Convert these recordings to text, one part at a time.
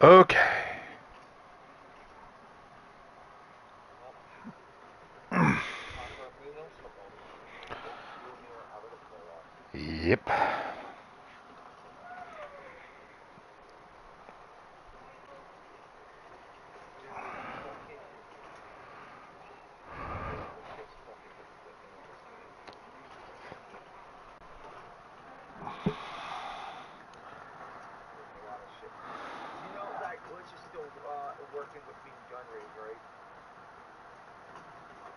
Okay. Yep.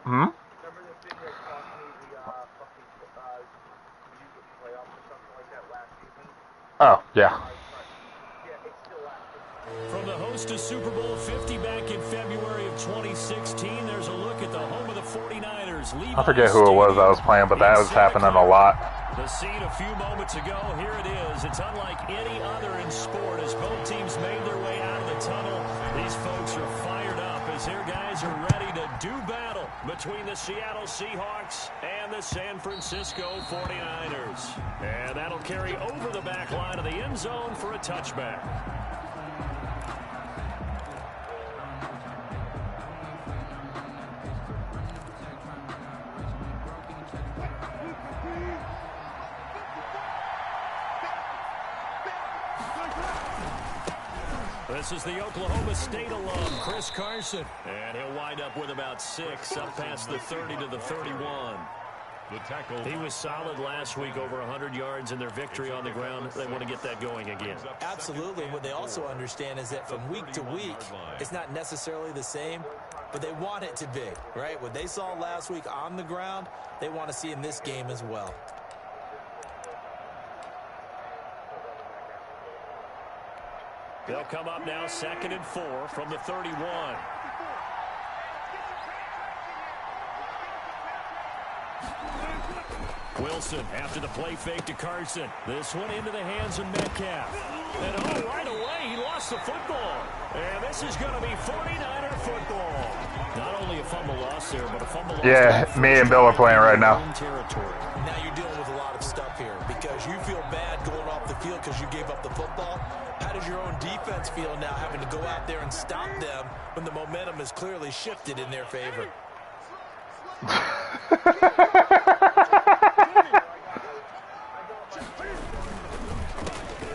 Hmm? Remember the thing that cost me the fucking playoffs or something like that last season? Oh, yeah. Yeah, it's still active. From the host of Super Bowl 50 back in February of 2016, there's a look at the home of the 49ers. I forget who it was I was playing, but that was happening a lot. The scene a few moments ago, here it is. It's unlike any other in sport as both teams made their way out of the tunnel. These folks are fired up as their guys are ready to do battle between the Seattle Seahawks and the San Francisco 49ers. And that'll carry over the back line of the end zone for a touchback. This is the Oklahoma State alum, Chris Carson. And he'll wind up with about 6, up past the 30 to the 31. He was solid last week, over 100 yards in their victory on the ground. They want to get that going again. Absolutely. What they also understand is that from week to week, it's not necessarily the same, but they want it to be, right? What they saw last week on the ground, they want to see in this game as well. They'll come up now 2nd and 4 from the 31. Wilson after the play fake to Carson. This one into the hands of Metcalf. And right away he lost the football. And this is going to be 49er football. Not only a fumble loss there, but a fumble loss. Yeah, me and Bill are playing right now. Now you're dealing with a lot of stuff here because you feel bad going off the field because you gave up the football. How does your own defense feel now having to go out there and stop them when the momentum has clearly shifted in their favor?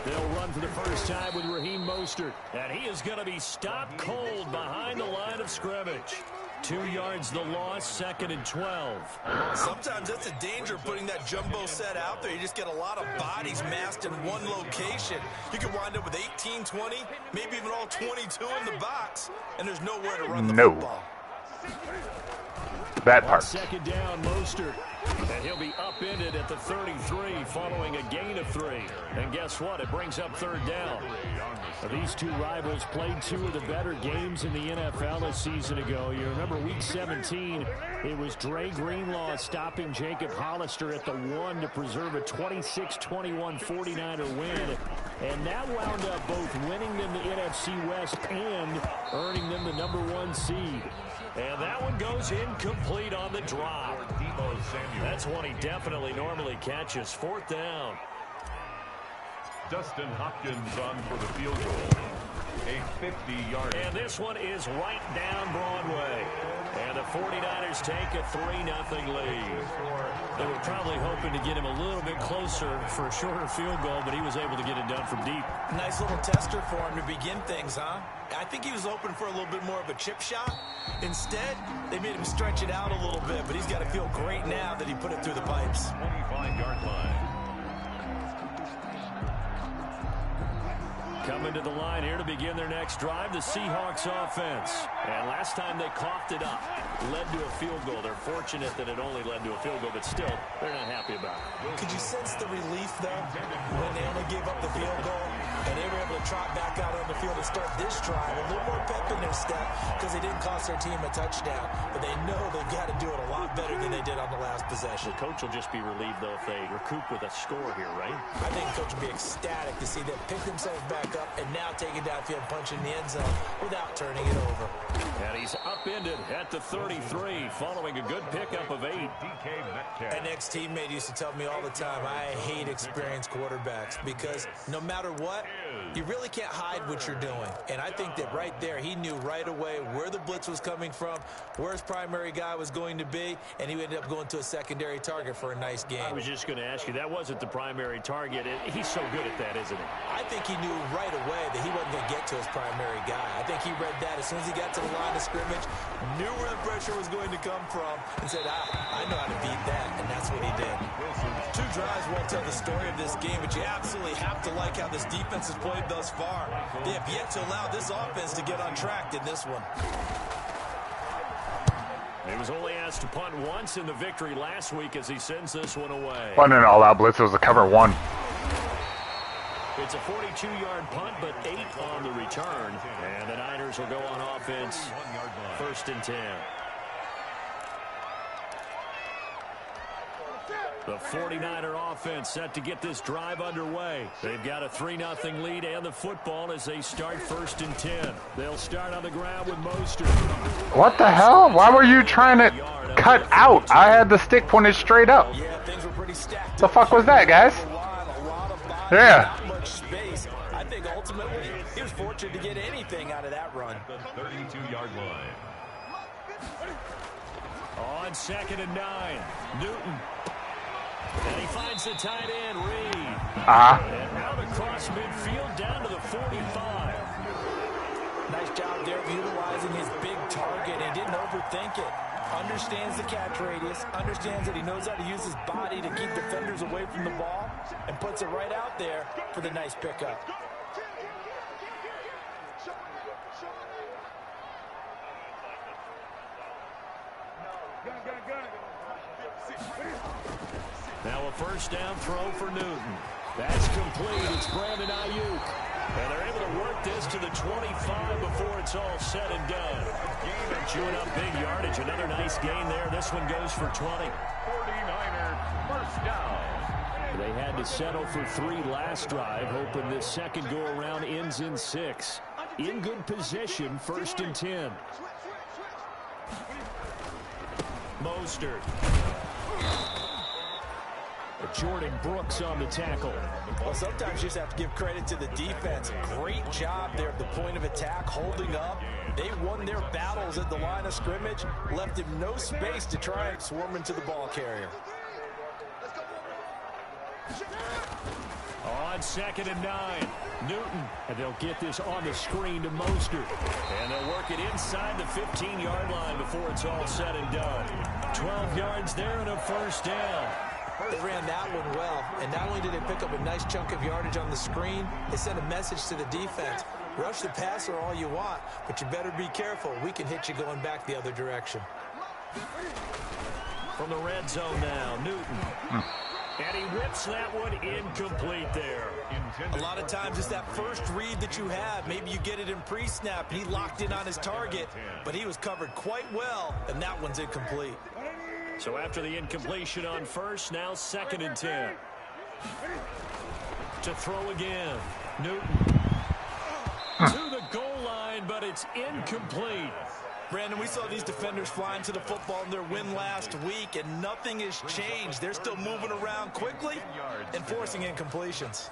They'll run for the first time with Raheem Mostert. And he is going to be stopped cold behind the line of scrimmage. 2 yards the loss, 2nd and 12. Sometimes that's a danger putting that jumbo set out there. You just get a lot of bodies massed in one location. You can wind up with 18, 20, maybe even all 22 in the box, and there's nowhere to run the football. That part. 2nd down, Mostert. And he'll be upended at the 33 following a gain of 3. And guess what? It brings up 3rd down. These two rivals played 2 of the better games in the NFL a season ago. You remember Week 17, it was Dre Greenlaw stopping Jacob Hollister at the 1 to preserve a 26-21 49er win. And that wound up both winning them the NFC West and earning them the #1 seed. And that one goes incomplete on the drop. That's one he definitely normally catches. 4th down. Dustin Hopkins on for the field goal. A 50-yard. And this one is right down Broadway. And the 49ers take a 3-0 lead. They were probably hoping to get him a little bit closer for a shorter field goal, but he was able to get it done from deep. Nice little tester for him to begin things, huh? I think he was open for a little bit more of a chip shot. Instead, they made him stretch it out a little bit, but he's got to feel great now that he put it through the pipes. 25-yard line. Coming to the line here to begin their next drive, the Seahawks offense. And last time they coughed it up, led to a field goal. They're fortunate that it only led to a field goal, but still, they're not happy about it. Could you sense the relief, though, when they only gave up the field goal and they were able to trot back out on the field and start this drive? A little more pep in their step because they didn't cost their team a touchdown, but they know they've got to do it a lot better than they did on the last possession. The coach will just be relieved, though, if they recoup with a score here, right? I think the coach will be ecstatic to see them pick themselves back up and now take it downfield, punch in the end zone without turning it over. And he he's upended at the 33 following a good pickup of 8. An ex-teammate used to tell me all the time, I hate experienced quarterbacks because no matter what, you really can't hide what you're doing. And I think that right there, he knew right away where the blitz was coming from, where his primary guy was going to be, and he ended up going to a secondary target for a nice game. I was just going to ask you, that wasn't the primary target. He's so good at that, isn't he? I think he knew right away that he wasn't going to get to his primary guy. I think he read that as soon as he got to the line of scrimmage, knew where the pressure was going to come from, and said, I know how to beat that, and that's what he did. 2 drives won't tell the story of this game, but you absolutely have to like how this defense has played thus far. They have yet to allow this offense to get on track in this one. He was only asked to punt once in the victory last week as he sends this one away. Wasn't an all-out blitz. It was a cover 1. It's a 42-yard punt, but 8 on the return. And the Niners will go on offense, 1st and 10. The 49er offense set to get this drive underway. They've got a 3-0 lead and the football as they start 1st and 10. They'll start on the ground with Mostert. What the hell? Why were you trying to cut out? I had the stick pointed straight up. Yeah, things were pretty stacked. The fuck was that, guys? A lot of bodies, Yeah. not much space. I think ultimately he was fortunate to get anything out of that run. The 32-yard line. On 2nd and 9, Newton. And he finds the tight end, Reed. And out across midfield down to the 45. Nice job there of utilizing his big target. He didn't overthink it. Understands the catch radius. Understands that he knows how to use his body to keep defenders away from the ball. And puts it right out there for the nice pickup. Now a 1st down throw for Newton. That's complete. It's Brandon Ayuk. And they're able to work this to the 25 before it's all said and done. Chewing up big yardage. Another nice gain there. This one goes for 20. 49ers, 1st down. They had to settle for 3 last drive, hoping this second go-around ends in 6. In good position, 1st and 10. Mostert. Jordan Brooks on the tackle. Well, sometimes you just have to give credit to the defense. Great job there at the point of attack, holding up. They won their battles at the line of scrimmage, left him no space to try and swarm into the ball carrier. On 2nd and 9, Newton. And they'll get this on the screen to Mostert. And they'll work it inside the 15-yard line before it's all said and done. 12 yards there and a 1st down. They ran that one well, and not only did they pick up a nice chunk of yardage on the screen, they sent a message to the defense. Rush the passer all you want, but you better be careful. We can hit you going back the other direction. From the red zone now, Newton. And he whips that one incomplete there. A lot of times it's that first read that you have. Maybe you get it in pre-snap, and he locked in on his target, but he was covered quite well, and that one's incomplete. So after the incompletion on 1st, now 2nd and 10. To throw again, Newton. To the goal line, but it's incomplete. Brandon, we saw these defenders flying to the football in their win last week, and nothing has changed. They're still moving around quickly and forcing incompletions.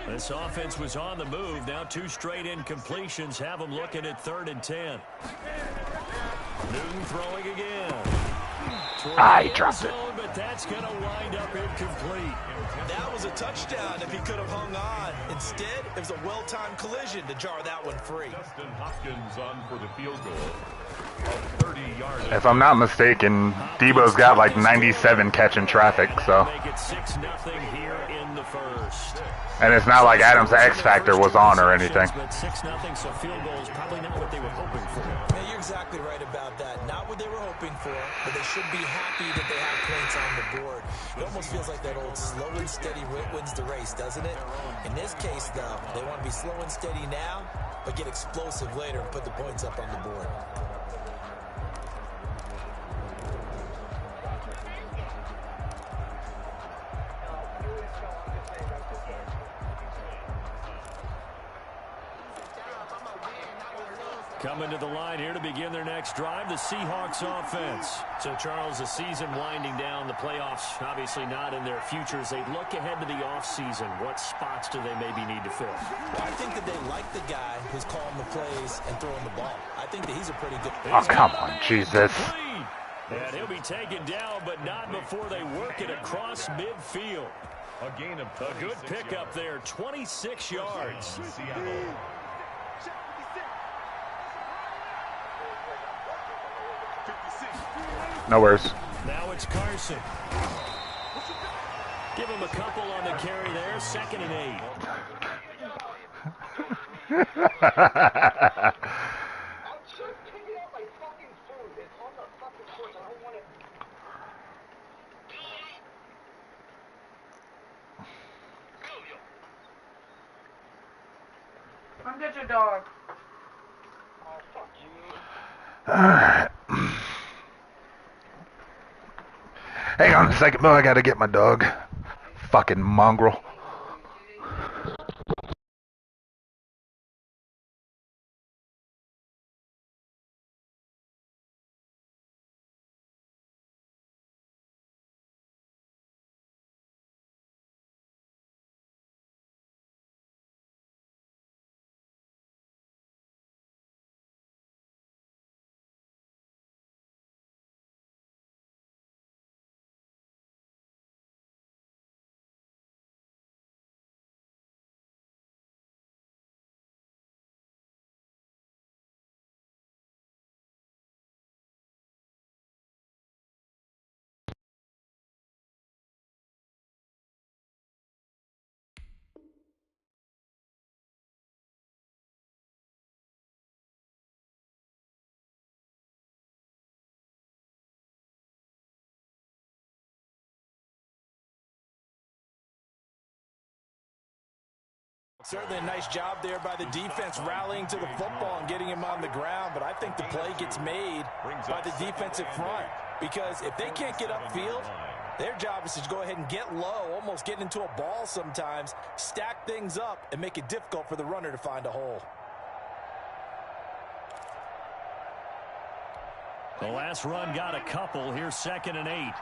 This offense was on the move. Now 2 straight incompletions have them looking at 3rd and 10. Newton throwing again. He dropped it. But that's going to wind up incomplete. That was a touchdown if he could have hung on. Instead, it was a well-timed collision to jar that one free. Justin Hopkins on for the field goal. A 30-yard. If I'm not mistaken, Debo's got like 97 catching traffic, so. Make it 6-0 here in the 1st. And it's not like Adams' X Factor was on or anything. But 6-0, so field goal is probably not what they were hoping for. Yeah, you're exactly right about that. Not what they were hoping for, but they should be happy that they have points on the board. It almost feels like that old slow and steady wins the race, doesn't it? In this case, though, they want to be slow and steady now but get explosive later and put the points up on the board. Coming to the line here to begin their next drive, the Seahawks offense. So, Charles, the season winding down, the playoffs obviously not in their future. As they look ahead to the offseason, what spots do they maybe need to fill? Well, I think that they like the guy who's calling the plays and throwing the ball. I think that he's a pretty good... Oh, come on, Jesus. And he'll be taken down, but not before they work it across midfield. A gain of a good pickup there, 26 yards. No worries. Now it's Carson. Give him a couple on the carry there, 2nd and 8. Come get your dog. Oh, fuck you. Alright. Hang on a second, Bill. I gotta get my dog. Fucking mongrel. Certainly a nice job there by the defense rallying to the football and getting him on the ground, but I think the play gets made by the defensive front because if they can't get upfield, their job is to go ahead and get low, almost get into a ball sometimes, stack things up, and make it difficult for the runner to find a hole. The last run got a couple. Here's 2nd and 8.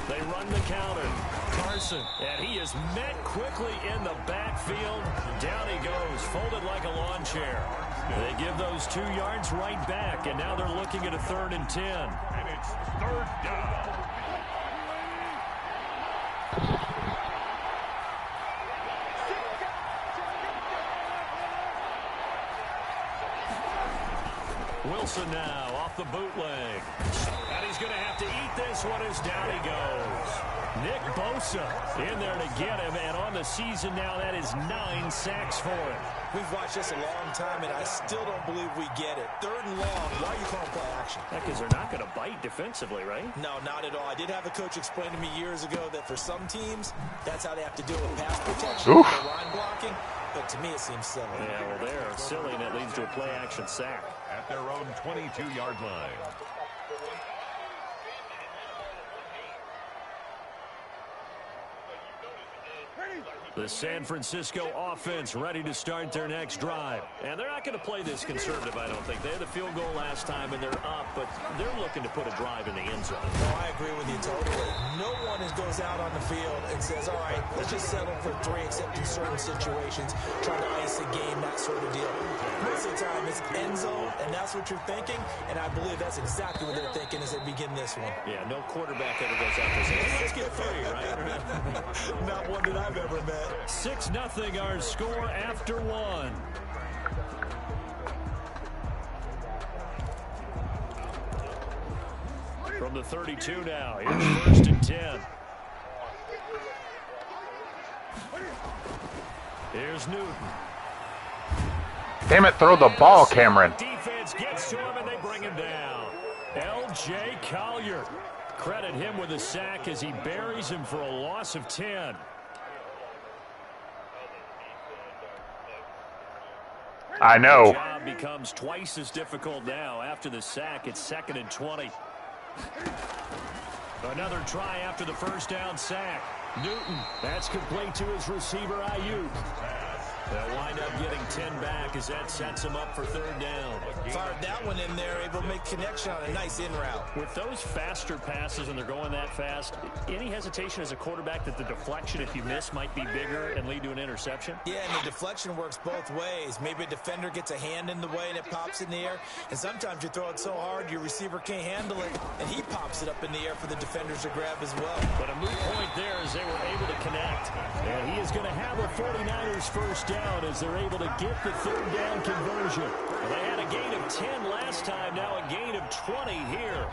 They run the counter. Carson, and he is met quickly in the backfield. Down he goes, folded like a lawn chair. They give those 2 yards right back, and now they're looking at a 3rd and 10. And it's 3rd down. Wilson now off the bootleg. And he's going to have to eat this one as down he goes. Nick Bosa in there to get him, and on the season now, that is 9 sacks for him. We've watched this a long time, and I still don't believe we get it. 3rd and long, why are you calling play action? Because they're not going to bite defensively, right? No, not at all. I did have a coach explain to me years ago that for some teams, that's how they have to deal with pass protection, Oof. and line blocking, but to me it seems silly. Yeah, well, they're silly, and that leads to a play action sack. At their own 22-yard line. The San Francisco offense ready to start their next drive. And they're not going to play this conservative, I don't think. They had the field goal last time, and they're up, but they're looking to put a drive in the end zone. No, I agree with you totally. No one goes out on the field and says, all right, let's just settle for 3, except in certain situations, trying to ice a game, that sort of deal. Most of the time, it's end zone, and that's what you're thinking, and I believe that's exactly what they're thinking as they begin this one. Yeah, no quarterback ever goes out there saying, let's get 3, right? Not one that I've ever met. 6-0 our score after 1. From the 32 now, here's 1st and 10. Here's Newton. Damn it, throw the ball, Cameron. Defense gets to him and they bring him down. L.J. Collier. Credit him with a sack as he buries him for a loss of 10. I know. The job becomes twice as difficult now. After the sack, it's 2nd and 20. Another try after the first down sack. Newton, that's complete to his receiver, Ayuk. They'll wind up getting 10 back as that sets them up for 3rd down. Fired that one in there, able to make connection on a nice in route. With those faster passes and they're going that fast, any hesitation as a quarterback that the deflection, if you miss, might be bigger and lead to an interception? Yeah, and the deflection works both ways. Maybe a defender gets a hand in the way and it pops in the air. And sometimes you throw it so hard your receiver can't handle it, and he pops it up in the air for the defenders to grab as well. But a moot point there as they were able to connect. And he is going to have a 49ers first down as they're able to get the 3rd down conversion. Well, they had a gain of 10 last time, now a gain of 20 here.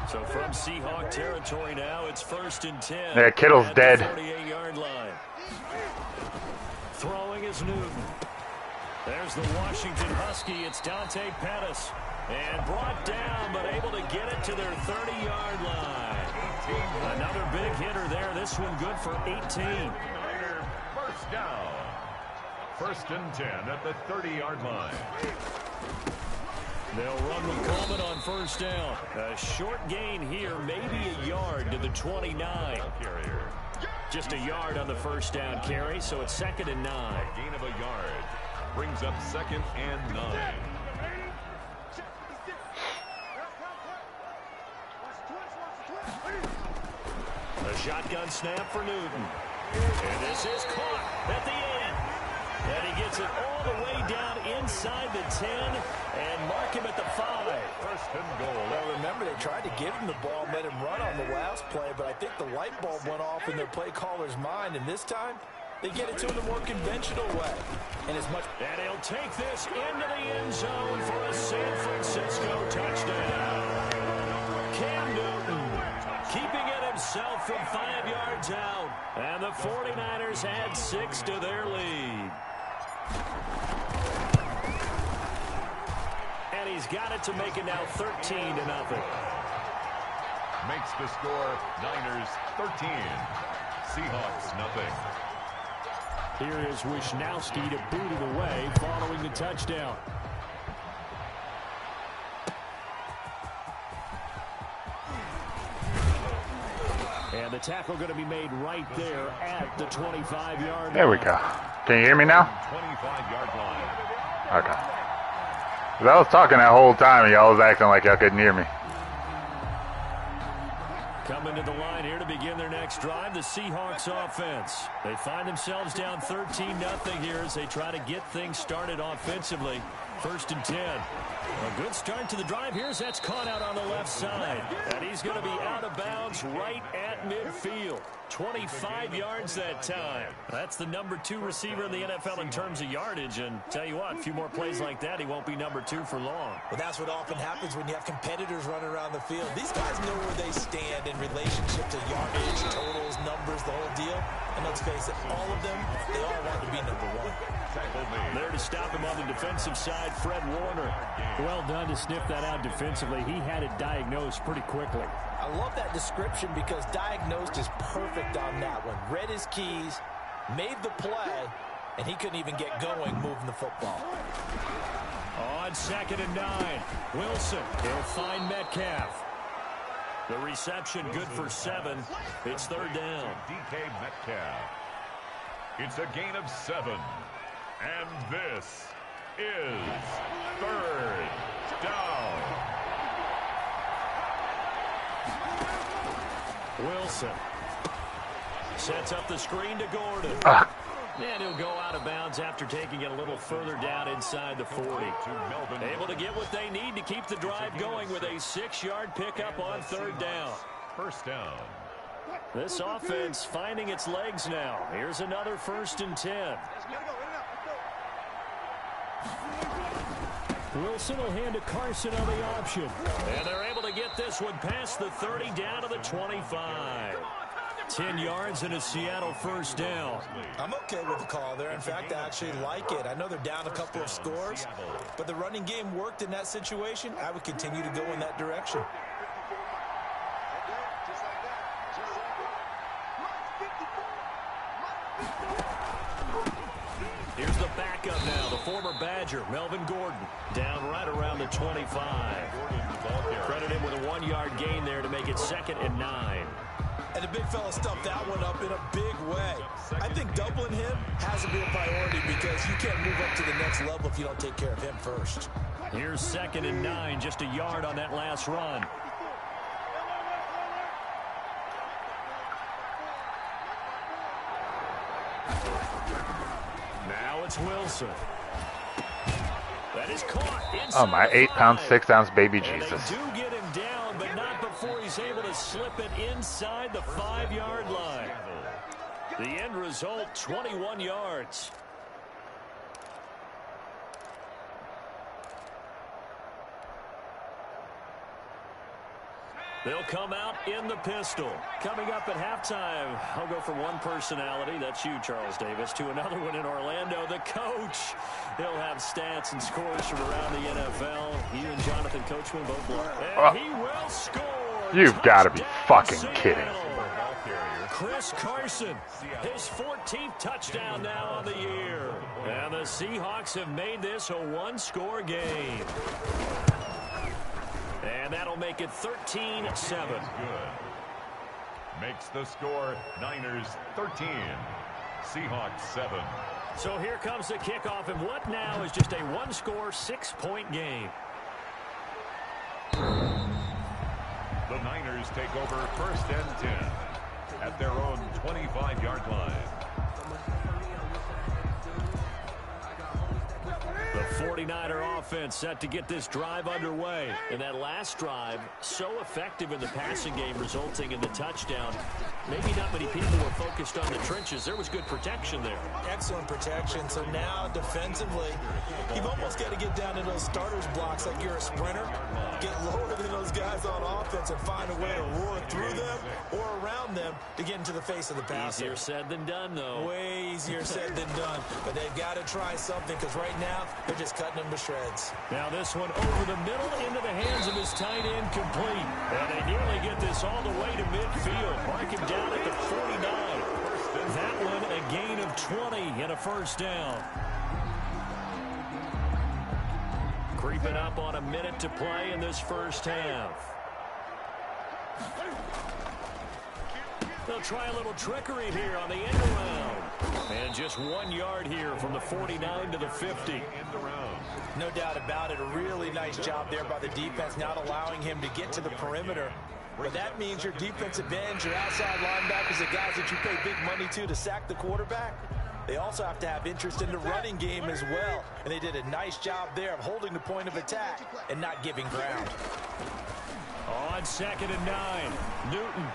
So from Seahawk territory now, it's 1st and 10. Yeah, Kittle's dead. 48-yard line. Throwing is Newton. There's the Washington Husky. It's Dante Pettis. And brought down, but able to get it to their 30-yard line. Another big hitter there. This one good for 18. First down. 1st and 10 at the 30-yard line. They'll run with Coleman on 1st down. A short gain here, maybe a yard to the 29. Just a yard on the 1st down carry, so it's 2nd and 9. A gain of a yard brings up 2nd and 9. A shotgun snap for Newton. And this is caught at the end. And he gets it all the way down inside the 10 and mark him at the 5. 1st and goal. Well, remember, they tried to give him the ball and let him run on the last play, but I think the light bulb went off in their play caller's mind, and this time they get it to him the more conventional way. And as much. And he'll take this into the end zone for a San Francisco touchdown. Cam Newton keeping it himself from 5 yards out. And the 49ers add 6 to their lead. And he's got it to make it now 13-0. Makes the score Niners 13. Seahawks nothing. Here is Wisnowski to boot it away following the touchdown. And the tackle going to be made right there at the 25-yard line. There we go. Can you hear me now? 25-yard line. Okay. 'Cause I was talking that whole time and y'all was acting like y'all couldn't hear me. Coming to the line here to begin their next drive, the Seahawks offense. They find themselves down 13-0 here as they try to get things started offensively. 1st and 10. A good start to the drive here as that's caught out on the left side. And he's going to be out of bounds right at midfield. 25 yards that time. That's the number 2 receiver in the NFL in terms of yardage. And tell you what, a few more plays like that, he won't be number 2 for long. Well, that's what often happens when you have competitors running around the field. These guys know where they stand in relationship to yardage, totals, numbers, the whole deal. And let's face it, all of them, they all want to be number 1. There to stop him on the defensive side, Fred Warner. Well done to sniff that out defensively. He had it diagnosed pretty quickly. I love that description because diagnosed is perfect on that one. Read his keys, made the play, and he couldn't even get going moving the football. On 2nd and 9, Wilson, he'll find Metcalf. The reception good for 7. It's 3rd down. DK Metcalf. It's a gain of 7. And this is 3rd down. Wilson sets up the screen to Gordon. And he'll go out of bounds after taking it a little further down inside the 40. Able to get what they need to keep the drive going with a 6-yard pickup on 3rd down. 1st down. This offense finding its legs now. Here's another 1st and 10. Wilson will hand to Carson on the option. And they're able to get this one past the 30 down to the 25. 10 yards and a Seattle 1st down. I'm okay with the call there. In fact, I actually like it. I know they're down a couple of scores, but the running game worked in that situation. I would continue to go in that direction. Here's the backup now, the former Badger, Melvin Gordon, down right around the 25. Credit him with a 1-yard gain there to make it 2nd and 9. And the big fella stuffed that one up in a big way. I think doubling him has to be a priority because you can't move up to the next level if you don't take care of him first. Here's 2nd and 9, just a yard on that last run. Now it's Wilson. That is caught inside. Oh, my 8-pound, 6-ounce baby Jesus. They do get him down, but not before he's able to slip it inside the 5-yard line. The end result, 21 yards. They'll come out in the pistol. Coming up at halftime, I'll go from one personality, that's you, Charles Davis, to another one in Orlando, the coach. He'll have stats and scores from around the NFL. He and Jonathan Coachman both block. And he will score. You've got to be fucking kidding. Chris Carson, his 14th touchdown now on the year. And the Seahawks have made this a one-score game. And that'll make it 13-7. Makes the score Niners 13, Seahawks 7. So here comes the kickoff, and what now is just a one-score, 6-point game. The Niners take over 1st and 10 at their own 25-yard line. The 49er offense set to get this drive underway. And that last drive, so effective in the passing game, resulting in the touchdown. Maybe not many people were focused on the trenches. There was good protection there. Excellent protection. So now defensively, you've almost got to get down to those starters blocks like you're a sprinter. Get lower than those guys on offense and find a way to roar through them or around them to get into the face of the passer. Easier said than done, though. Way easier said than done. But they've got to try something because right now they're just cutting them to shreds. Now this one over the middle into the hands of his tight end, complete. And they nearly get this all the way to midfield. Mark him down at the 49. That one a gain of 20 and a first down. Creeping up on a minute to play in this first half. They'll try a little trickery here on the end around. And just 1 yard here from the 49 to the 50. No doubt about it. A really nice job there by the defense, not allowing him to get to the perimeter. But that means your defensive ends, your outside linebackers, the guys that you pay big money to sack the quarterback, they also have to have interest in the running game as well. And they did a nice job there of holding the point of attack and not giving ground. On 2nd and 9, Newton.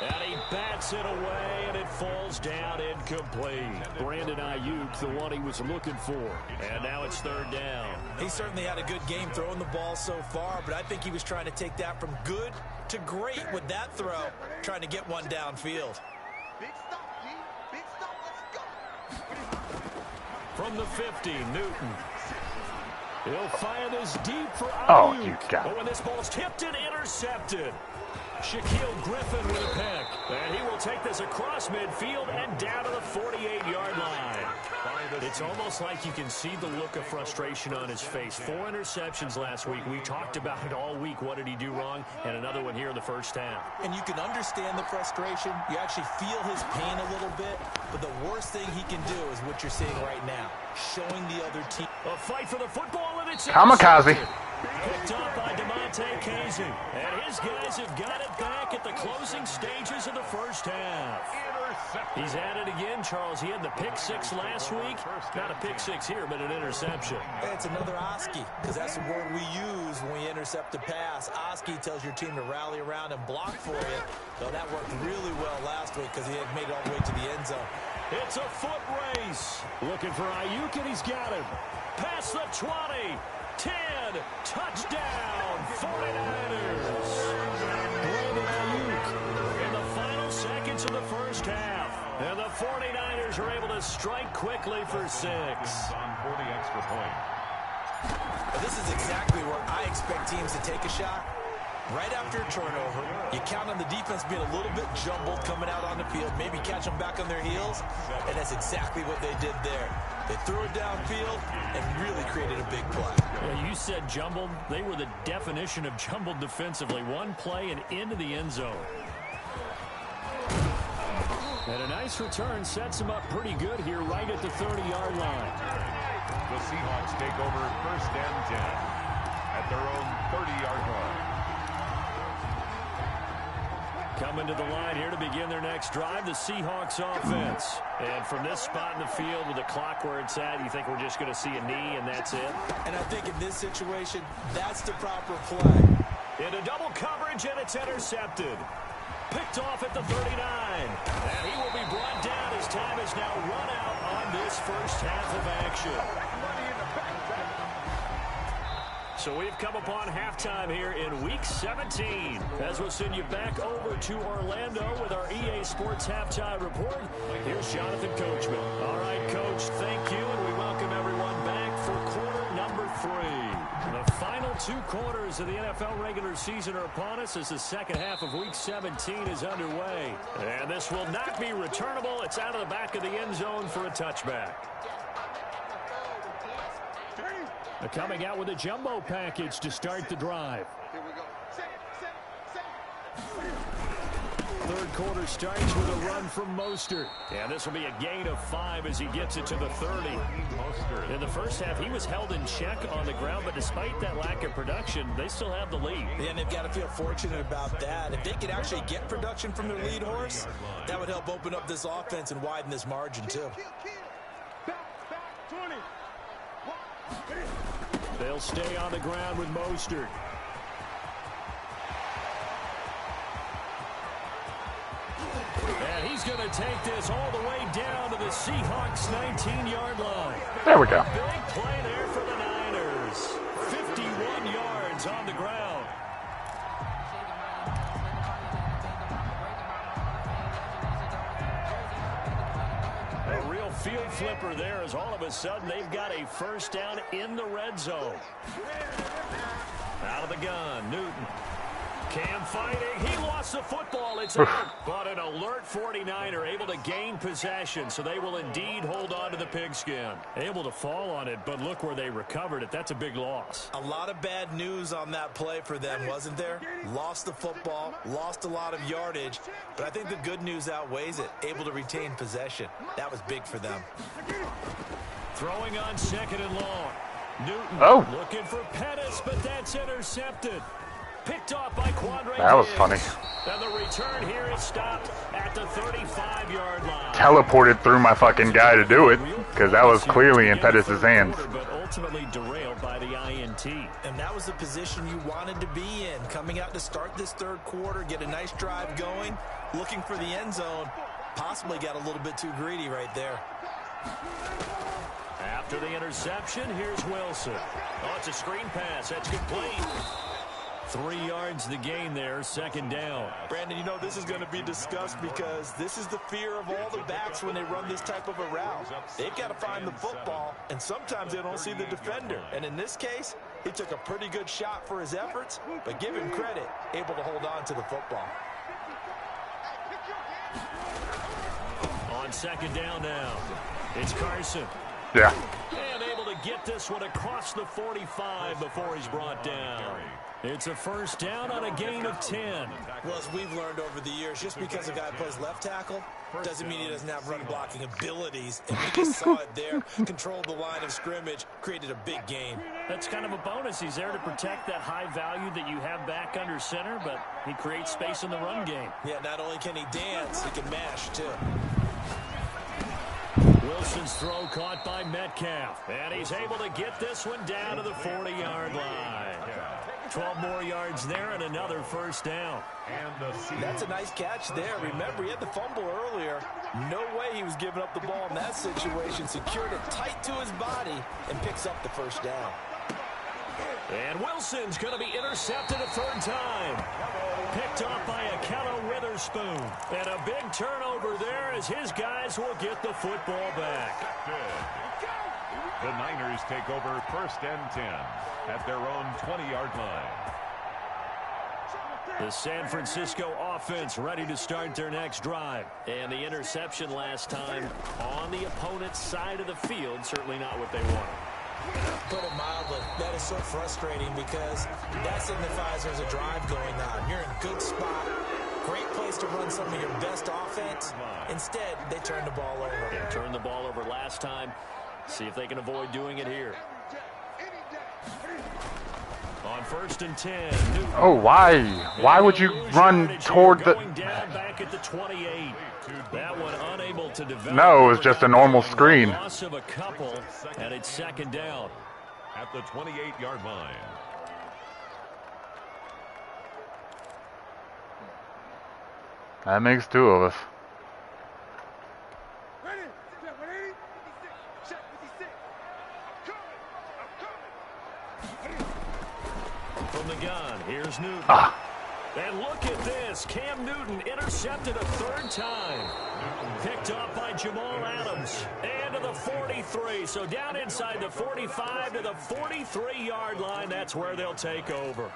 And he bats it away, and it falls down incomplete. Brandon Ayuk, the one he was looking for. And now it's 3rd down. He certainly had a good game throwing the ball so far, but I think he was trying to take that from good to great with that throw, trying to get one downfield. Big stop, G. Big stop. Let's go. From the 50, Newton. He'll fire this deep for Ayuk. Oh, you got it. But when this ball's tipped and intercepted. Shaquille Griffin with a pick. And he will take this across midfield and down to the 48-yard line. It's almost like you can see the look of frustration on his face. 4 interceptions last week. We talked about it all week. What did he do wrong? And another one here in the first half. And you can understand the frustration. You actually feel his pain a little bit. But the worst thing he can do is what you're seeing right now. Showing the other team. A fight for the football, and it's Kamikaze. Picked up by DeMonte Casey. And his guys have got it back at the closing stages of the first half. He's at it again, Charles. He had the pick 6 last week. Not a pick 6 here, but an interception. It's another Oski, because that's the word we use when we intercept a pass. Oski tells your team to rally around and block for you. So that worked really well last week because he had made it all the way to the end zone. It's a foot race. Looking for Ayuk, and he's got him. Past the 20. 10. Touchdown. 49ers. Brandon Ayuk in the final seconds of the first half. And the 49ers are able to strike quickly for 6. On 40 extra points. But this is exactly where I expect teams to take a shot. Right after a turnover, you count on the defense being a little bit jumbled coming out on the field, maybe catch them back on their heels, and that's exactly what they did there. They threw it downfield and really created a big play. Well, you said jumbled. They were the definition of jumbled defensively. One play and into the end zone. And a nice return sets them up pretty good here right at the 30-yard line. The Seahawks take over 1st and 10 at their own 30-yard line. Coming to the line here to begin their next drive, the Seahawks offense. And from this spot in the field with the clock where it's at, you think we're just going to see a knee and that's it? And I think in this situation, that's the proper play. Into double coverage, and it's intercepted. Picked off at the 39. And he will be brought down as time is now run out on this first half of action. So we've come upon halftime here in Week 17. As we'll send you back over to Orlando with our EA Sports Halftime Report. Here's Jonathan Coachman. All right, Coach, thank you, and we welcome everyone back for quarter number 3. The final 2 quarters of the NFL regular season are upon us as the second half of Week 17 is underway. And this will not be returnable. It's out of the back of the end zone for a touchback. Coming out with a jumbo package to start the drive. Third quarter starts with a run from Mostert. And this will be a gain of 5 as he gets it to the 30. In the first half, he was held in check on the ground, but despite that lack of production, they still have the lead. Yeah, and they've got to feel fortunate about that. If they could actually get production from their lead horse, that would help open up this offense and widen this margin, too. They'll stay on the ground with Mostert. And he's going to take this all the way down to the Seahawks 19-yard line. There we go. Big play there for the Niners. 51 yards on the ground. A real field flipper there as all of a sudden they've got a first down in the red zone. Out of the gun, Newton. Cam fighting. He lost the football. It's out. But an alert 49er able to gain possession, so they will indeed hold on to the pigskin. Able to fall on it, but look where they recovered it. That's a big loss. A lot of bad news on that play for them, wasn't there? Lost the football, lost a lot of yardage, but I think the good news outweighs it. Able to retain possession. That was big for them. Throwing on 2nd and long. Newton looking for Pettis, but that's intercepted. Picked off by Quandre. That was funny. And the return here is stopped at the 35-yard line. Teleported through my fucking guy to do it, because that was clearly in Pettis' hands. But ultimately derailed by the INT. And that was the position you wanted to be in. Coming out to start this third quarter, get a nice drive going, looking for the end zone. Possibly got a little bit too greedy right there. After the interception, here's Wilson. Oh, it's a screen pass. That's complete. 3 yards the gain there, 2nd down. Brandon, you know this is going to be discussed because this is the fear of all the backs when they run this type of a route. They've got to find the football, and sometimes they don't see the defender. And in this case, he took a pretty good shot for his efforts, but give him credit, able to hold on to the football. On 2nd down now, it's Carson. Yeah. And able to get this one across the 45 before he's brought down. It's a first down on a gain of 10. Well, as we've learned over the years, just because a guy plays left tackle doesn't mean he doesn't have run blocking abilities. And we just saw it there, controlled the line of scrimmage, created a big gain. That's kind of a bonus. He's there to protect that high value that you have back under center, but he creates space in the run game. Yeah, not only can he dance, he can mash, too. Wilson's throw caught by Metcalf. And he's able to get this one down to the 40-yard line. 12 more yards there and another first down. That's a nice catch there. Remember, he had the fumble earlier. No way he was giving up the ball in that situation. Secured it tight to his body and picks up the first down. And Wilson's going to be intercepted a 3rd time. Picked off by Akello Witherspoon. And a big turnover there as his guys will get the football back. The Niners take over 1st and 10 at their own 20-yard line. The San Francisco offense ready to start their next drive. And the interception last time on the opponent's side of the field, certainly not what they wanted. Put it mildly, that is so frustrating because that signifies there's a drive going on. You're in a good spot, great place to run some of your best offense. Instead, they turn the ball over. Yeah, turned the ball over last time. See if they can avoid doing it here. On 1st and 10. Newton. Oh, why? Why would you run toward the... Down back at the 28. That one unable to develop. No, it was just a normal screen. Loss of a couple, and it's 2nd down. At the 28-yard line. That makes 2 of us. From the gun, here's Newton. Ah. And look at this. Cam Newton intercepted a 3rd time. Picked off by Jamal Adams. And to the 43. So down inside the 45 to the 43-yard line. That's where they'll take over.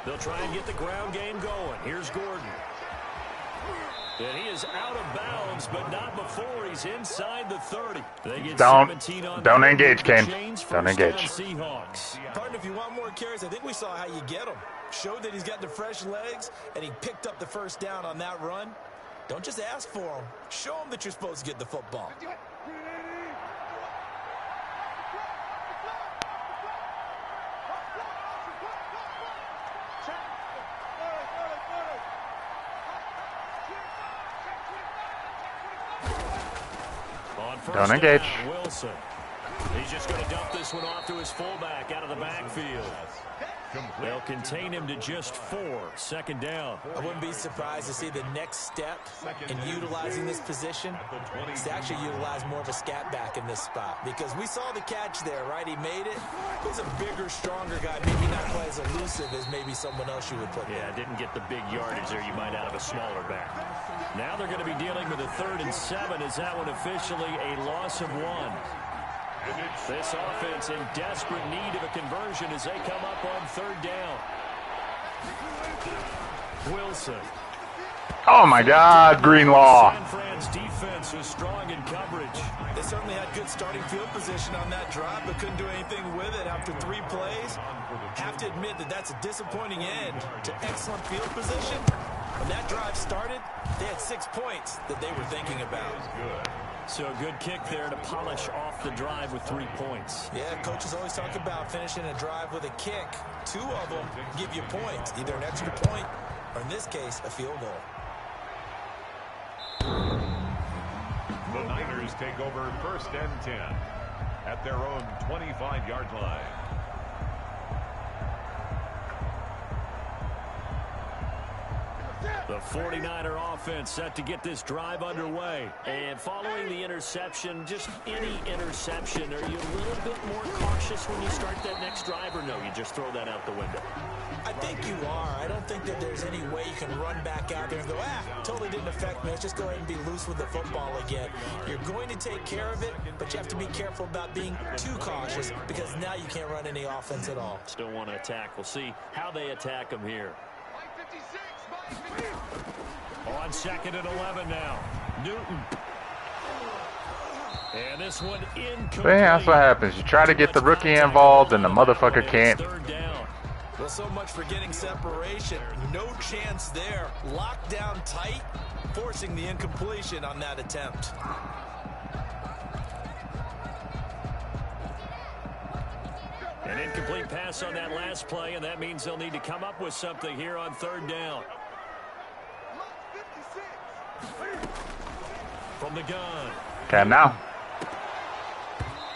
They'll try and get the ground game going. Here's Gordon. And he is out of bounds, but not before he's inside the 30. They get 17 on don't engage, Kane. Don't engage. Seahawks. Partner, if you want more carries, I think we saw how you get them. Showed that he's got the fresh legs, and he picked up the 1st down on that run. Don't just ask for them. Show them that you're supposed to get the football. Don't engage. Wilson. He's just going to dump this one off to his fullback out of the backfield. They'll contain him to just 4. 2nd down. I wouldn't be surprised to see the next step in utilizing this position is to actually utilize more of a scat back in this spot. Because we saw the catch there, right? He made it. He's a bigger, stronger guy. Maybe not quite as elusive as maybe someone else you would put there. Yeah, didn't get the big yardage there you might out of a smaller back. Now they're going to be dealing with a 3rd and 7. Is that one officially a loss of 1? This offense in desperate need of a conversion as they come up on 3rd down. Wilson. Oh my God, Greenlaw. San Fran's defense was strong in coverage. They certainly had good starting field position on that drive, but couldn't do anything with it after 3 plays. Have to admit that that's a disappointing end to excellent field position. When that drive started, they had 6 points that they were thinking about. So a good kick there to polish off the drive with 3 points. Yeah, coaches always talk about finishing a drive with a kick. 2 of them give you points, either an extra point or, in this case, a field goal. The Niners take over 1st and 10 at their own 25-yard line. The 49er offense set to get this drive underway. And following the interception, just any interception, are you a little bit more cautious when you start that next drive, or no, you just throw that out the window? I think you are. I don't think that there's any way you can run back out there and go, totally didn't affect me. Let's just go ahead and be loose with the football again. You're going to take care of it, but you have to be careful about being too cautious because now you can't run any offense at all. Still want to attack. We'll see how they attack them here. On 2nd and 11 now. Newton. And this one incomplete. That's what happens. You try to get the rookie involved and the motherfucker can't. 3rd down. Well, so much for getting separation. No chance there. Locked down tight, forcing the incompletion on that attempt. An incomplete pass on that last play, and that means they'll need to come up with something here on 3rd down. From the gun. Cam now.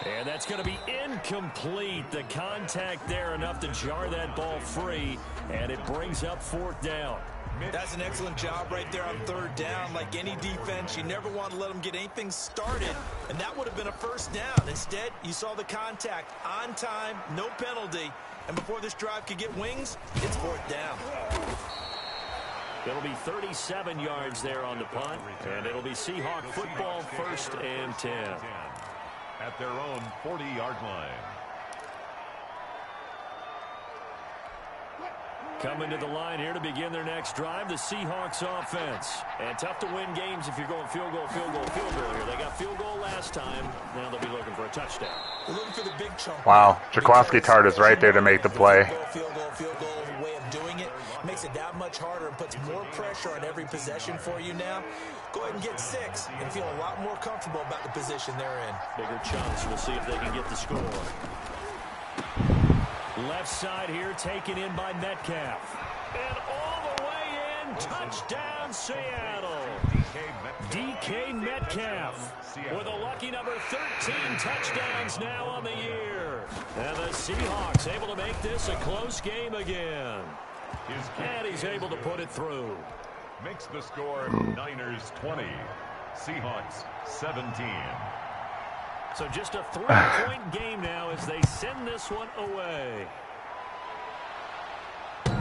And that's going to be incomplete. The contact there enough to jar that ball free, and it brings up 4th down. That's an excellent job right there on 3rd down. Like any defense, you never want to let them get anything started, and that would have been a 1st down. Instead, you saw the contact on time, no penalty, and before this drive could get wings, it's 4th down. It'll be 37 yards there on the punt, and it'll be Seahawk football, 1st and 10. At their own 40-yard line. Coming to the line here to begin their next drive, the Seahawks offense. And tough to win games if you're going field goal, field goal, field goal here. They got field goal last time. Now they'll be looking for a touchdown. They're looking for the big chunk. Wow, Jaquaski Tart is right there to make the play. Field goal, way of doing it. Makes it that much harder and puts more pressure on every possession for you now. Go ahead and get 6 and feel a lot more comfortable about the position they're in. Bigger chunks. We'll see if they can get the score. Left side here taken in by Metcalf. And all the way in. Touchdown, Seattle. DK Metcalf with a lucky number 13 touchdowns now on the year. And the Seahawks able to make this a close game again. And he's able to put it through. Makes the score Niners 20, Seahawks 17. So just a 3-point game now as they send this one away. The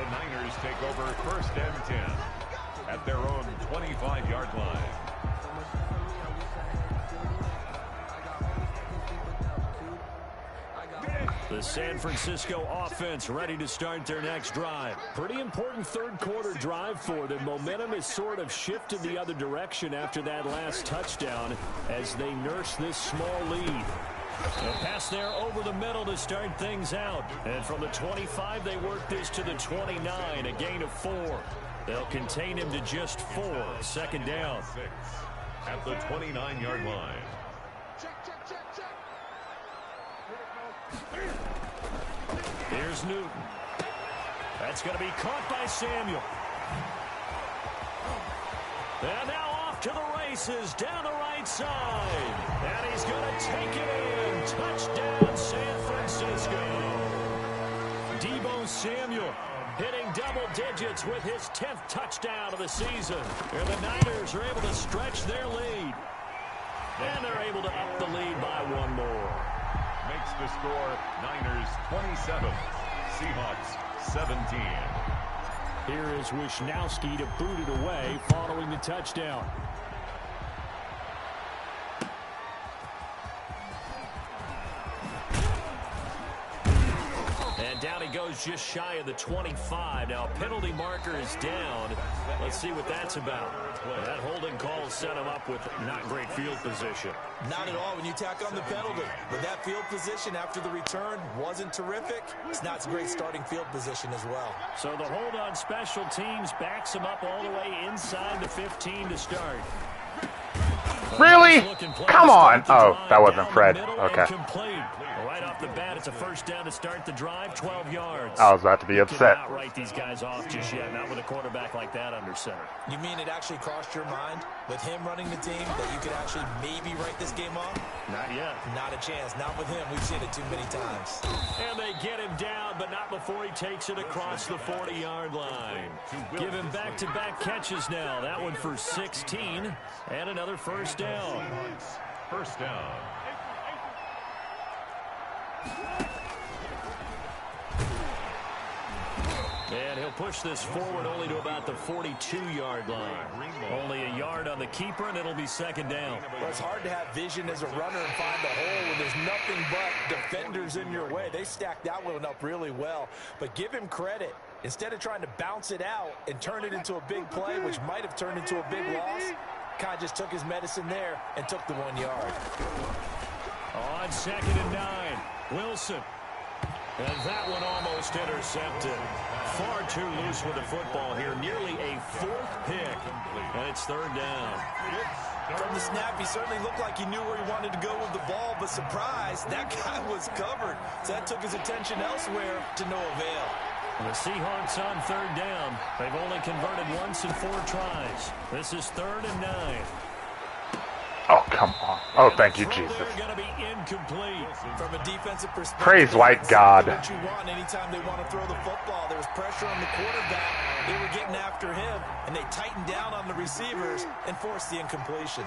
Niners take over 1st and 10 at their own 25-yard line. The San Francisco offense ready to start their next drive. Pretty important third-quarter drive for them. Momentum has sort of shifted the other direction after that last touchdown as they nurse this small lead. A pass there over the middle to start things out. And from the 25, they work this to the 29, a gain of 4. They'll contain him to just 4. 2nd down. At the 29-yard line. Here's Newton. That's going to be caught by Samuel. And now off to the races down the right side. And he's going to take it in. Touchdown, San Francisco. Deebo Samuel hitting double digits with his 10th touchdown of the season. And the Niners are able to stretch their lead. And they're able to up the lead by 1 more. Makes the score Niners 27, Seahawks 17. Here is Wisnowski to boot it away following the touchdown. And down he goes just shy of the 25. Now penalty marker is down. Let's see what that's about. That holding call set him up with not great field position. Not at all when you tack on the penalty. But that field position after the return wasn't terrific. It's not a great starting field position as well. So the hold on special teams backs him up all the way inside the 15 to start. Really? Come on. Oh, that wasn't Fred. Okay. Right off the bat, it's a 1st down to start the drive, 12 yards. I was about to be upset. Not write these guys off just yet, not with a quarterback like that under center. You mean it actually crossed your mind with him running the team that you could actually maybe write this game off? Not yet. Not a chance. Not with him. We've seen it too many times. And they get him down, but not before he takes it across the 40-yard line. Give him back-to-back catches now. That one for 16 and another 1st down. 1st down. And he'll push this forward only to about the 42-yard line. Only a yard on the keeper, and it'll be 2nd down. Well, it's hard to have vision as a runner and find the hole when there's nothing but defenders in your way. They stacked that one up really well. But give him credit. Instead of trying to bounce it out and turn it into a big play, which might have turned into a big loss, kind of just took his medicine there and took the 1 yard. On 2nd and 9, Wilson. And that one almost intercepted. Far too loose with the football here. Nearly a 4th pick. And it's 3rd down. From the snap, he certainly looked like he knew where he wanted to go with the ball, but surprise, that guy was covered. So that took his attention elsewhere to no avail. The Seahawks on 3rd down. They've only converted once in 4 tries. This is 3rd and 9. Oh, come on. Oh, thank you, Jesus. Going to be incomplete. From a defensive perspective, Praise white God. what you want anytime they want to throw the football. There was pressure on the quarterback. They were getting after him, and they tightened down on the receivers and forced the incompletion.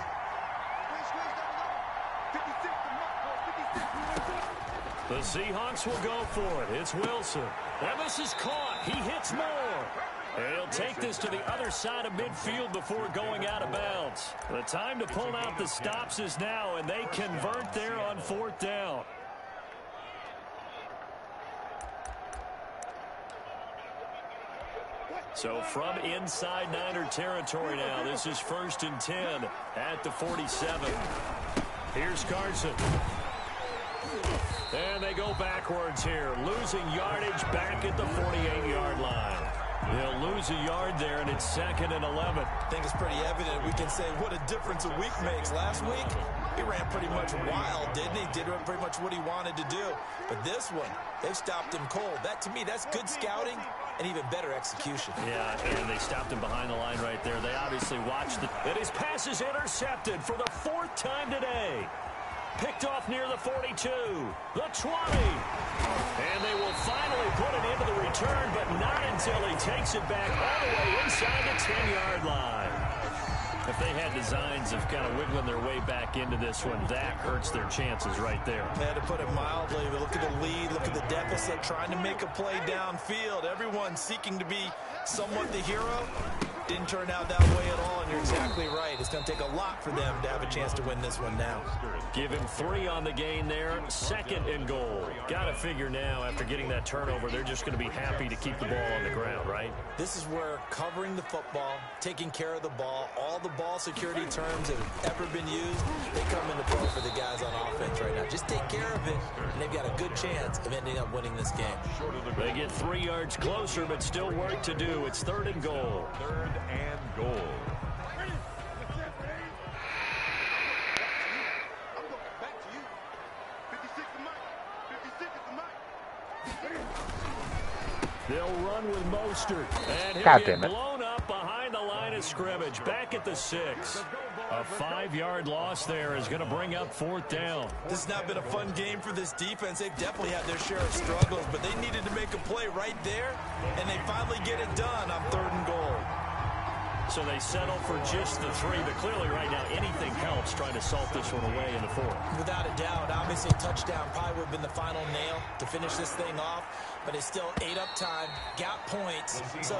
The Seahawks will go for it. It's Wilson. And this is caught. He hits more. And he'll take this to the other side of midfield before going out of bounds. The time to pull out the stops is now, and they convert there on 4th down. So from inside Niner territory now, this is 1st and 10 at the 47. Here's Carson. And they go backwards here, losing yardage back at the 48-yard line. They'll lose a yard there, and it's 2nd and 11. I think it's pretty evident. We can say what a difference a week makes. Last week, he ran pretty much wild, didn't he? Did pretty much what he wanted to do. But this one, they've stopped him cold. That, to me, that's good scouting and even better execution. Yeah, and they stopped him behind the line right there. They obviously watched it. And his pass is intercepted for the 4th time today. Picked off near the 42, the 20. And they will finally put it into the return, but not until he takes it back all the way inside the 10-yard line. If they had designs of kind of wiggling their way back into this one, that hurts their chances right there. They had to put it mildly, but look at the lead, look at the deficit, trying to make a play downfield. Everyone seeking to be somewhat the hero. Didn't turn out that way at all, and you're exactly right. It's going to take a lot for them to have a chance to win this one now. Give him 3 on the gain there. 2nd and goal. Got to figure now, after getting that turnover, they're just going to be happy to keep the ball on the ground, right? This is where covering the football, taking care of the ball, all the ball security terms that have ever been used, they come into play for the guys on offense right now. Just take care of it, and they've got a good chance of ending up winning this game. They get 3 yards closer, but still work to do. It's 3rd and goal. 3rd and goal. They'll run with Mostert, and God he'll damn get it. blown up behind the line of scrimmage, back at the 6. A 5-yard loss there is going to bring up 4th down. This has not been a fun game for this defense. They've definitely had their share of struggles, but they needed to make a play right there, and they finally get it done on 3rd and goal. So they settle for just the 3, but clearly right now anything helps trying to salt this one away in the 4th. Without a doubt, obviously a touchdown probably would have been the final nail to finish this thing off, but it's still 8 up time, got points, so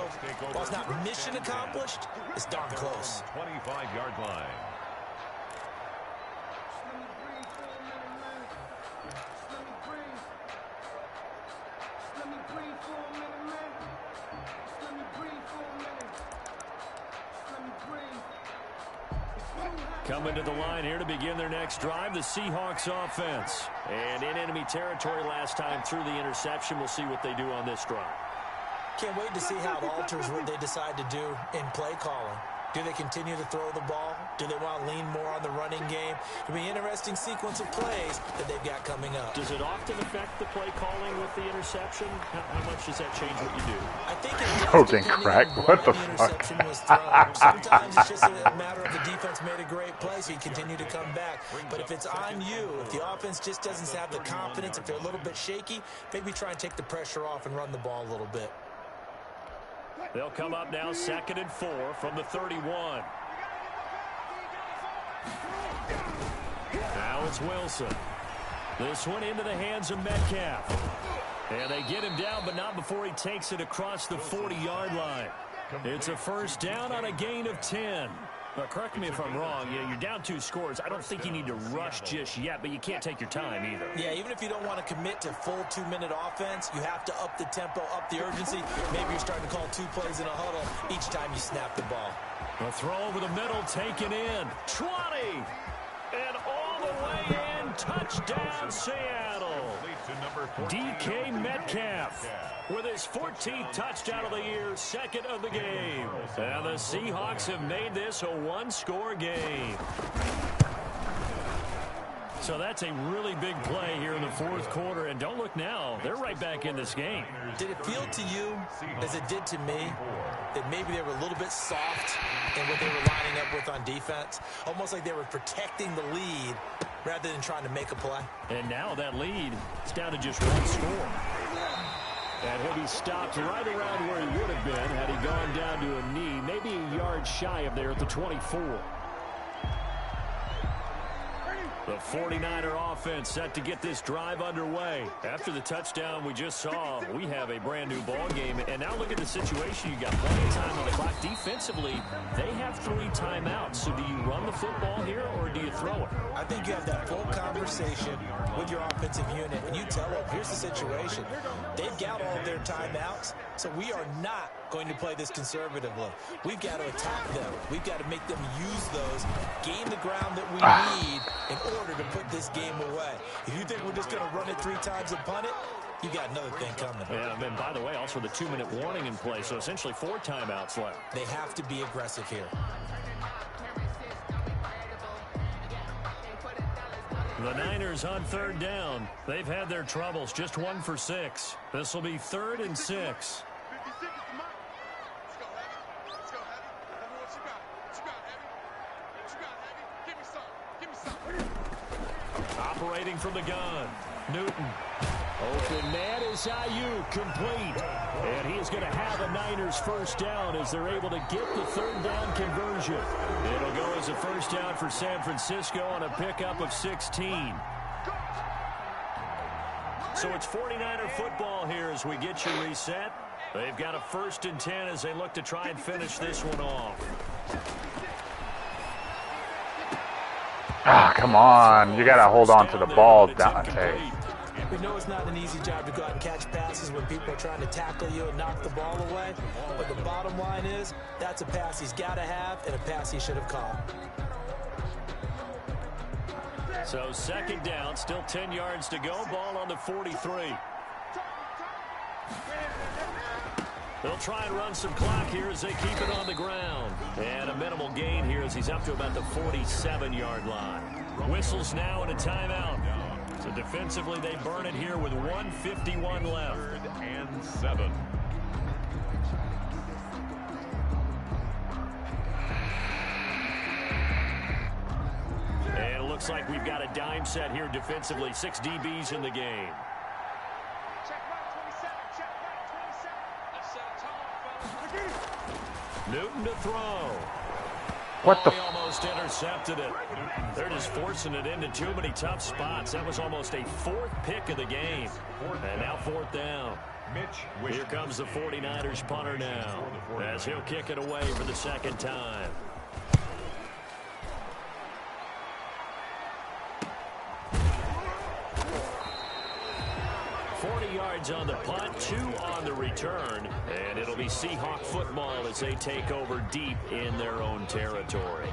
while it's not mission accomplished, it's darn close. 25-yard line. Coming to the line here to begin their next drive, the Seahawks offense. And in enemy territory last time through the interception. We'll see what they do on this drive. Can't wait to see how it alters what they decide to do in play calling. Do they continue to throw the ball? Do they want to lean more on the running game? It'll be an interesting sequence of plays that they've got coming up. Does it often affect the play calling with the interception? How much does that change what you do? I think it does, Holding depending crack. on What the the fuck? interception was thrown. Sometimes it's just a matter of the defense made a great play, so you continue to come back. But if it's on you, if the offense just doesn't have the confidence, if they're a little bit shaky, maybe try and take the pressure off and run the ball a little bit. They'll come up now 2nd and 4 from the 31. Now it's Wilson. This one into the hands of Metcalf. And they get him down, but not before he takes it across the 40-yard line. It's a 1st down on a gain of 10. But correct me if I'm wrong, you're down 2 scores. I don't think you need to rush just yet, but you can't take your time either. Yeah, even if you don't want to commit to full 2-minute offense, you have to up the tempo, up the urgency. Maybe you're starting to call 2 plays in a huddle each time you snap the ball. A throw over the middle, taken in. 20! And all the way in, touchdown Seattle. DK Metcalf with his 14th touchdown of the year, 2nd of the game. And the Seahawks have made this a 1-score game. So that's a really big play here in the 4th quarter. And don't look now, they're right back in this game. Did it feel to you, as it did to me, that maybe they were a little bit soft in what they were lining up with on defense? Almost like they were protecting the lead rather than trying to make a play. And now that lead is down to just 1 score. And he'll be stopped right around where he would have been had he gone down to a knee, maybe a yard shy of there at the 24. The 49er offense set to get this drive underway. After the touchdown we just saw, we have a brand new ball game. And now look at the situation. You got plenty of time on the clock. Defensively, they have 3 timeouts. So do you run the football here or do you throw it? I think you have that full conversation with your offensive unit, and you tell them, here's the situation. They've got all of their timeouts, so we are not going to play this conservatively. We've got to attack them. We've got to make them use those, gain the ground that we need in order to put this game away. If you think we're just going to run it 3 times and punt it, you got another thing coming. Yeah, and by the way, also the 2-minute warning in play, so essentially 4 timeouts left. They have to be aggressive here. The Niners on 3rd down. They've had their troubles, just 1 for 6. This will be 3rd and 6. Operating from the gun, Newton. Open man is Ayuk, complete. And he is going to have a Niners first down as they're able to get the 3rd down conversion. It'll go as a first down for San Francisco on a pickup of 16. So it's 49er football here as we get you reset. They've got a 1st and 10 as they look to try and finish this one off. Ah, come on. You got to hold on to the ball, Dante. We know it's not an easy job to go out and catch passes when people are trying to tackle you and knock the ball away. But the bottom line is, that's a pass he's got to have and a pass he should have caught. So 2nd down, still 10 yards to go. Ball on the 43. They'll try and run some clock here as they keep it on the ground. And a minimal gain here as he's up to about the 47-yard line. Whistles now and a timeout. So defensively, they burn it here with 1:51 left. 3rd and 7. And it looks like we've got a dime set here defensively. 6 DBs in the game. Newton to throw. What the? He almost intercepted it. They're just forcing it into too many tough spots. That was almost a 4th pick of the game. And now 4th down. Here comes the 49ers punter now as he'll kick it away for the 2nd time. On the punt, 2 on the return, and it'll be Seahawk football as they take over deep in their own territory.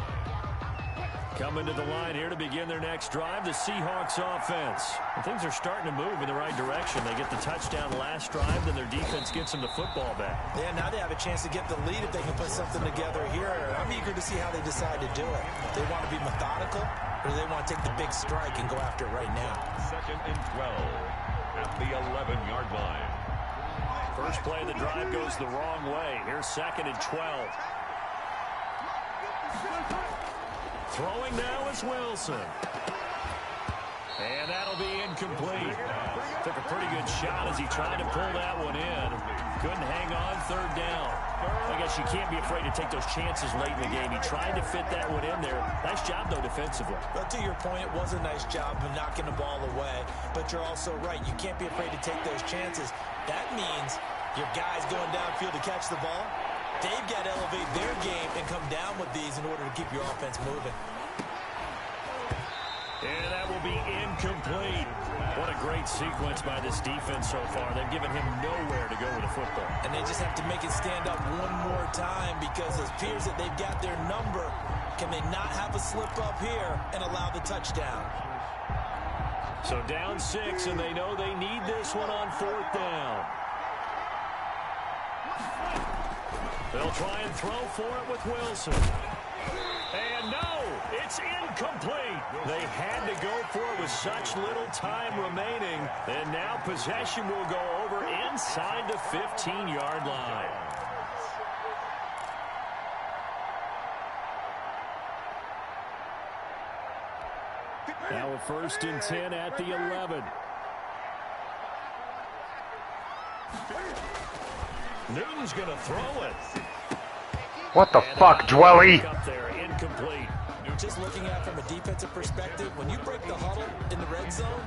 Coming to the line here to begin their next drive, the Seahawks offense. And things are starting to move in the right direction. They get the touchdown last drive, then their defense gets them the football back. Yeah, now they have a chance to get the lead if they can put something together here. I'm eager to see how they decide to do it. They want to be methodical, or do they want to take the big strike and go after it right now? 2nd and 12. At the 11-yard line. First play of the drive goes the wrong way. Here's 2nd and 12. Throwing now is Wilson. And that'll be incomplete. Took a pretty good shot as he tried to pull that one in. Couldn't hang on, 3rd down. I guess you can't be afraid to take those chances late in the game. He tried to fit that one in there. Nice job, though, defensively. But to your point, it was a nice job of knocking the ball away. But you're also right. You can't be afraid to take those chances. That means your guys going downfield to catch the ball, they've got to elevate their game and come down with these in order to keep your offense moving. And that will be incomplete. What a great sequence by this defense so far. They've given him nowhere to go with the football. And they just have to make it stand up one more time because it appears that they've got their number. Can they not have a slip up here and allow the touchdown? So down 6, and they know they need this one on 4th down. They'll try and throw for it with Wilson. And no, it's incomplete. They had to go for it with such little time remaining. And now possession will go over inside the 15-yard line. Now a 1st and 10 at the 11. Newton's going to throw it. What the fuck, Dwelly? Up there, incomplete. Just looking at it from a defensive perspective, when you break the huddle in the red zone,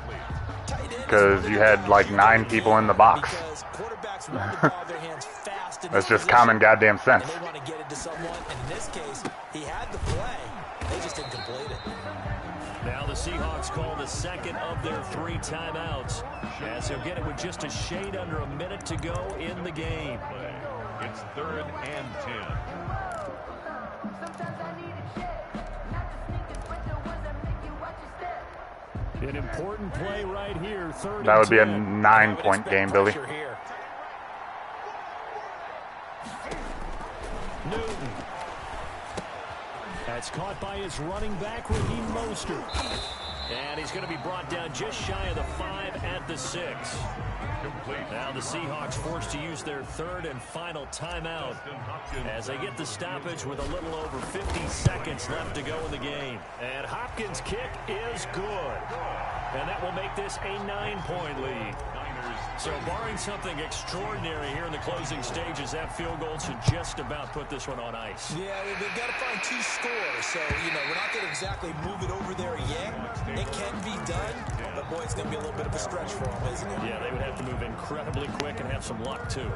because you had like 9 people in the box. Because quarterbacks want the ball in their hands fast. That's just common goddamn sense. And they want to get it to someone, and in this case, he had the play. They just didn't complete it. Now the Seahawks call the second of their 3 timeouts, as he'll get it with just a shade under a minute to go in the game. It's 3rd and 10. An important play right here. 3rd That would be a and 9-point game, Billy. Newton. That's caught by his running back, Raheem Mostert. And he's going to be brought down just shy of the 5 at the 6. Complete. Now the Seahawks forced to use their 3rd and final timeout as they get the stoppage with a little over 50 seconds left to go in the game. And Hopkins' kick is good. And that will make this a 9-point lead. So barring something extraordinary here in the closing stages, that field goal should just about put this one on ice. Yeah, they've got to find 2 scores. So, you know, we're not going to exactly move it over there yet. It can be done, but boy, it's going to be a little bit of a stretch for them, isn't it? Yeah, they would have to move incredibly quick and have some luck, too.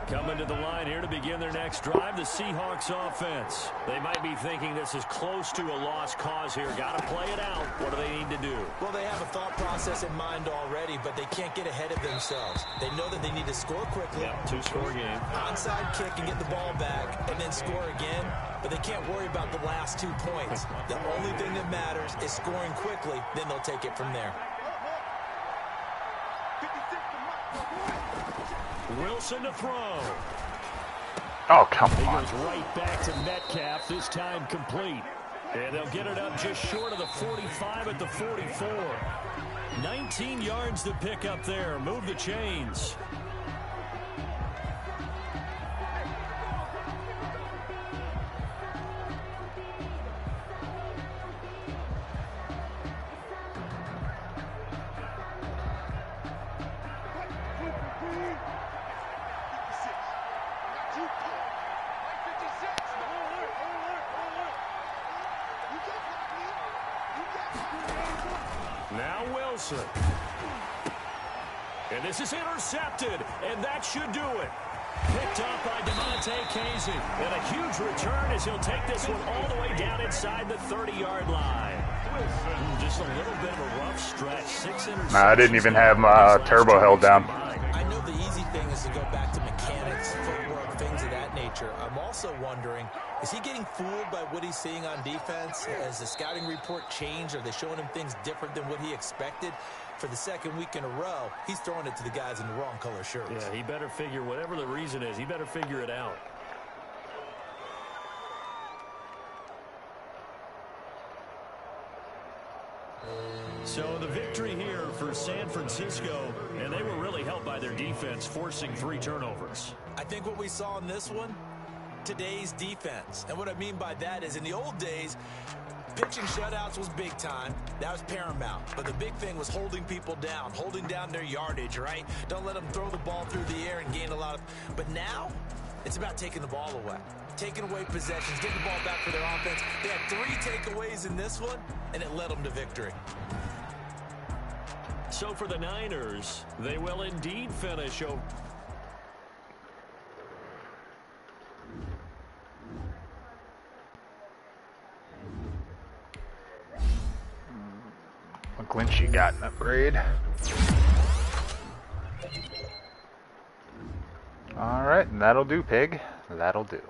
Coming to the line here to begin their next drive, the Seahawks offense. They might be thinking this is close to a lost cause here. Got to play it out. What do they need to do? Well, they have a thought process in mind already, but they can't get ahead of themselves. They know that they need to score quickly. Yep, 2-score game. Onside kick and get the ball back, and then score again. But they can't worry about the last 2 points. The only thing that matters is scoring quickly. Then they'll take it from there. Wilson to throw. Oh, come He on. goes right back to Metcalf, this time complete. And they'll get it up just short of the 45 at the 44. 19 yards to pick up there. Move the chains. Now Wilson. And this is intercepted, and that should do it. Picked up by DeMonte Casey. And a huge return as he'll take this one all the way down inside the 30-yard line. Just a little bit of a rough stretch. 6 interceptions. Nah, I didn't even have my turbo held down. I know the easy thing is to go back to mechanics, footwork, things of that nature. I'm also wondering, is he getting fooled by what he's seeing on defense? Has the scouting report changed? Are they showing him things different than what he expected? For the 2nd week in a row, he's throwing it to the guys in the wrong color shirts. Yeah, he better figure, whatever the reason is, he better figure it out. So the victory here for San Francisco, and they were really helped by their defense, forcing 3 turnovers. I think what we saw in this one, today's defense. And what I mean by that is in the old days, pitching shutouts was big time. That was paramount. But the big thing was holding people down, holding down their yardage, right? Don't let them throw the ball through the air and gain a lot of... But now, it's about taking the ball away. Taking away possessions, getting the ball back for their offense. They had 3 takeaways in this one, and it led them to victory. So for the Niners, they will indeed finish over. McGlinchey got an upgrade. Alright, that'll do, pig. That'll do.